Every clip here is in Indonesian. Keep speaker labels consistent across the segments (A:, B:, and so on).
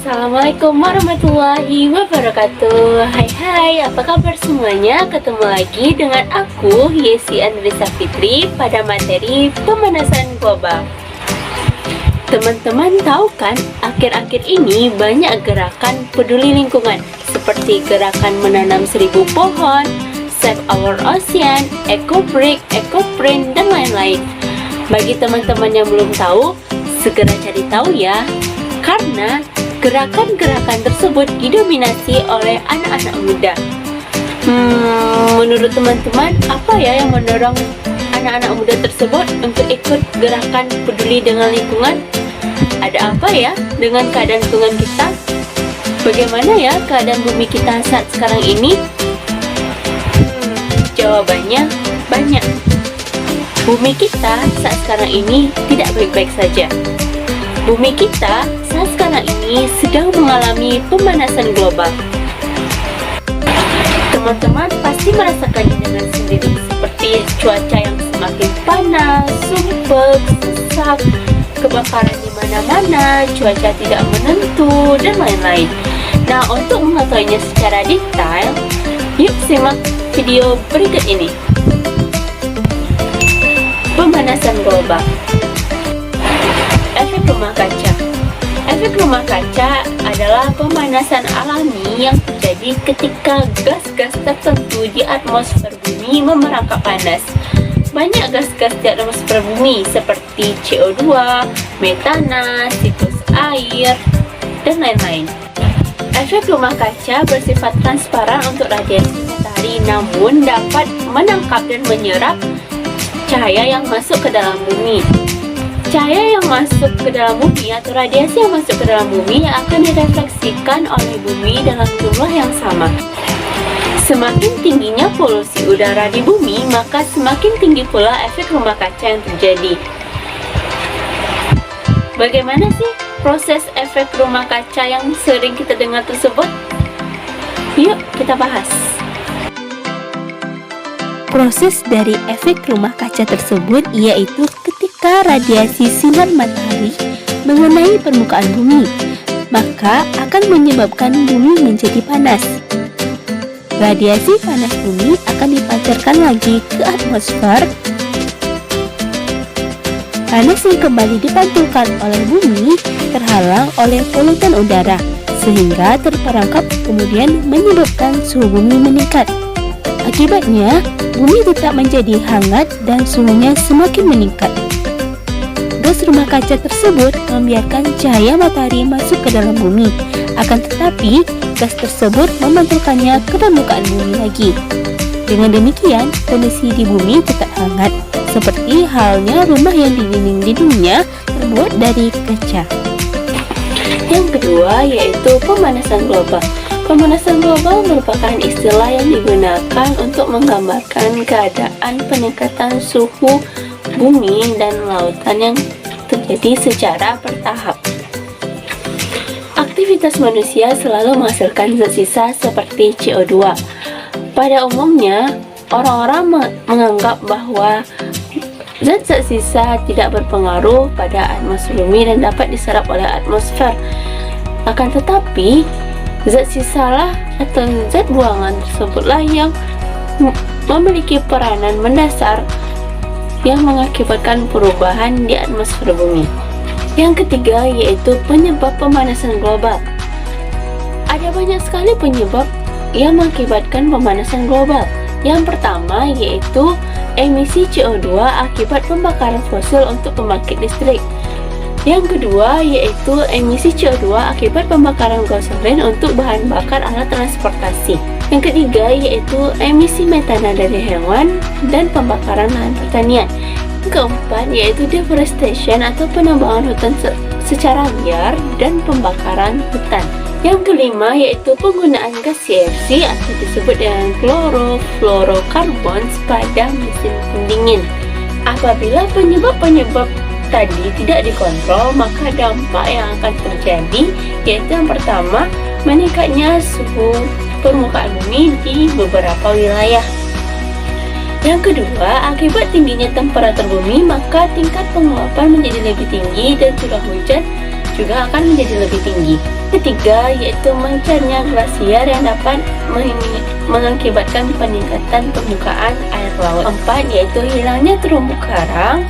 A: Assalamualaikum warahmatullahi wabarakatuh. Hai, apa kabar semuanya? Ketemu lagi dengan aku, Yesi Andrisa Fitri, pada materi pemanasan global. Teman-teman tahu kan, akhir-akhir ini banyak gerakan peduli lingkungan, seperti gerakan menanam 1000 pohon, Save Our Ocean, Eco Break, Eco Print, dan lain-lain. Bagi teman-teman yang belum tahu, segera cari tahu ya, karena gerakan-gerakan tersebut didominasi oleh anak-anak muda. Menurut teman-teman, apa ya yang mendorong anak-anak muda tersebut untuk ikut gerakan peduli dengan lingkungan? Ada apa ya dengan keadaan lingkungan kita? Bagaimana ya keadaan bumi kita saat sekarang ini? Jawabannya banyak. Bumi kita saat sekarang ini tidak baik-baik saja. Bumi kita saat sekarang ini sedang mengalami pemanasan global. Teman-teman pasti merasakannya dengan sendiri, seperti cuaca yang semakin panas, sumpek, sesak, kebakaran di mana-mana, cuaca tidak menentu, dan lain-lain. Nah, untuk mengetahuinya secara detail, yuk simak video berikut ini. Pemanasan global. Efek rumah kaca. Efek rumah kaca adalah pemanasan alami yang terjadi ketika gas-gas tertentu di atmosfer bumi memerangkap panas. Banyak gas-gas di atmosfer bumi seperti CO2, metana, siklus air, dan lain-lain. Efek rumah kaca bersifat transparan untuk radiasi matahari, namun dapat menangkap dan menyerap cahaya yang masuk ke dalam bumi. Cahaya yang masuk ke dalam bumi atau radiasi yang masuk ke dalam bumi akan direfleksikan oleh bumi dalam jumlah yang sama. Semakin tingginya polusi udara di bumi, maka semakin tinggi pula efek rumah kaca yang terjadi. Bagaimana sih proses efek rumah kaca yang sering kita dengar tersebut? Yuk kita bahas.
B: Proses dari efek rumah kaca tersebut yaitu ketika radiasi sinar matahari mengenai permukaan bumi, maka akan menyebabkan bumi menjadi panas. Radiasi panas bumi akan dipancarkan lagi ke atmosfer. Panas yang kembali dipantulkan oleh bumi terhalang oleh polutan udara, sehingga terperangkap kemudian menyebabkan suhu bumi meningkat. Akibatnya, bumi tetap menjadi hangat dan suhunya semakin meningkat. Gas rumah kaca tersebut membiarkan cahaya matahari masuk ke dalam bumi, akan tetapi gas tersebut memantulkannya ke permukaan bumi lagi. Dengan demikian, kondisi di bumi tetap hangat, seperti halnya rumah yang dinding di dunia terbuat dari kaca.
A: Yang kedua yaitu pemanasan global. Pemanasan global merupakan istilah yang digunakan untuk menggambarkan keadaan peningkatan suhu bumi dan lautan yang terjadi secara bertahap. Aktivitas manusia selalu menghasilkan zat sisa seperti CO2. Pada umumnya, orang-orang menganggap bahwa zat-zat sisa tidak berpengaruh pada atmosfer bumi dan dapat diserap oleh atmosfer. Akan tetapi, zat sisalah atau zat buangan tersebutlah yang memiliki peranan mendasar yang mengakibatkan perubahan di atmosfer bumi. Yang ketiga yaitu penyebab pemanasan global. Ada banyak sekali penyebab yang mengakibatkan pemanasan global. Yang pertama yaitu emisi CO2 akibat pembakaran fosil untuk pembangkit listrik. Yang kedua yaitu emisi CO2 akibat pembakaran gasolin untuk bahan bakar alat transportasi. Yang ketiga yaitu emisi metana dari hewan dan pembakaran lahan pertanian. Yang keempat yaitu deforestation atau penambangan hutan secara liar dan pembakaran hutan. Yang kelima yaitu penggunaan gas CFC atau disebut dengan klorofluorokarbon pada mesin pendingin. Apabila penyebab-penyebab tadi tidak dikontrol, maka dampak yang akan terjadi yaitu yang pertama, meningkatnya suhu permukaan bumi di beberapa wilayah. Yang kedua, akibat tingginya temperatur bumi, maka tingkat penguapan menjadi lebih tinggi dan curah hujan juga akan menjadi lebih tinggi. Ketiga, yaitu mencarinya glasier yang dapat mengakibatkan peningkatan permukaan air laut. Empat, yaitu hilangnya terumbu karang,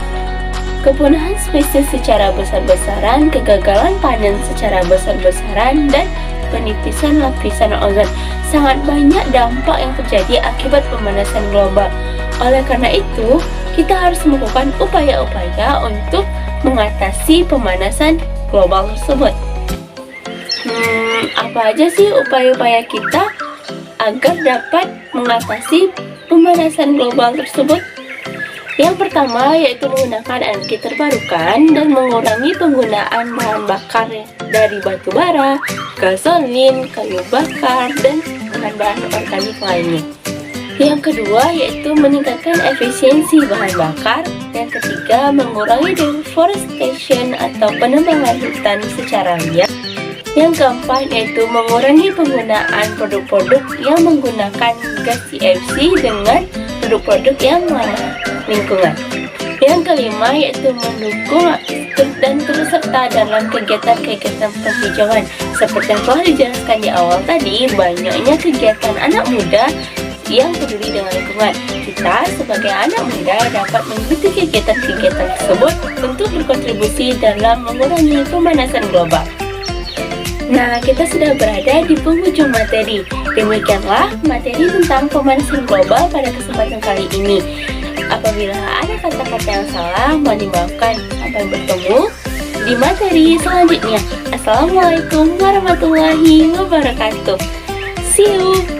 A: kepunahan spesies secara besar-besaran, kegagalan panen secara besar-besaran, dan penipisan lapisan ozon. Sangat banyak dampak yang terjadi akibat pemanasan global. Oleh karena itu, kita harus melakukan upaya-upaya untuk mengatasi pemanasan global tersebut. Apa aja sih upaya-upaya kita agar dapat mengatasi pemanasan global tersebut? Yang pertama yaitu menggunakan energi terbarukan dan mengurangi penggunaan bahan bakar dari batu bara, gasolin, kayu bakar, dan bahan-bahan organik lainnya. Yang kedua yaitu meningkatkan efisiensi bahan bakar. Yang ketiga, mengurangi deforestation atau penebangan hutan secara liar. Yang keempat yaitu mengurangi penggunaan produk-produk yang menggunakan gas CFC dengan produk-produk yang ramah lingkungan. Yang kelima yaitu mendukung dan turut serta dalam kegiatan-kegiatan penghijauan. Seperti yang telah dijelaskan di awal tadi, banyaknya kegiatan anak muda yang peduli dengan lingkungan. Kita sebagai anak muda dapat mengikuti kegiatan-kegiatan tersebut untuk berkontribusi dalam mengurangi pemanasan global. Nah, kita sudah berada di penghujung materi. Demikianlah materi tentang pemanasan global pada kesempatan kali ini. Apabila ada kata-kata yang salah, mohon dimaafkan. Sampai bertemu di materi selanjutnya. Assalamualaikum warahmatullahi wabarakatuh. See you.